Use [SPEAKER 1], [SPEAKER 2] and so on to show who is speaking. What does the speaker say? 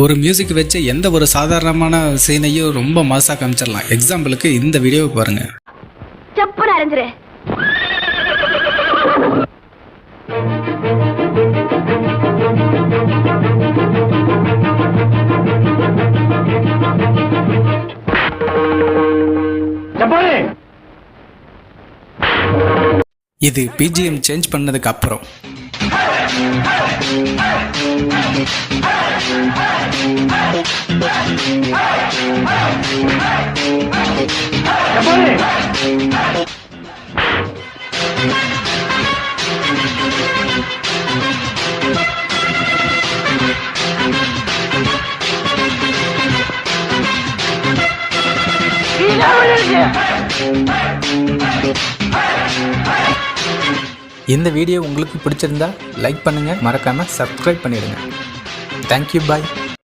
[SPEAKER 1] ஒரு மியூசிக் வச்சு எந்த ஒரு சாதாரணமான சீனையும் ரொம்ப மாசா காமிச்சிடலாம். எக்ஸாம்பிளுக்கு இந்த வீடியோவை பாருங்க.
[SPEAKER 2] செப்புன்னு அரைஞ்சிரு.
[SPEAKER 1] இது பிஜிஎம் சேஞ்ச் பண்ணதுக்கு அப்புறம். இந்த வீடியோ உங்களுக்கு பிடிச்சிருந்தா லைக் பண்ணுங்க, மறக்காம சப்ஸ்கிரைப் பண்ணிடுங்க. தேங்க்யூ, பாய்.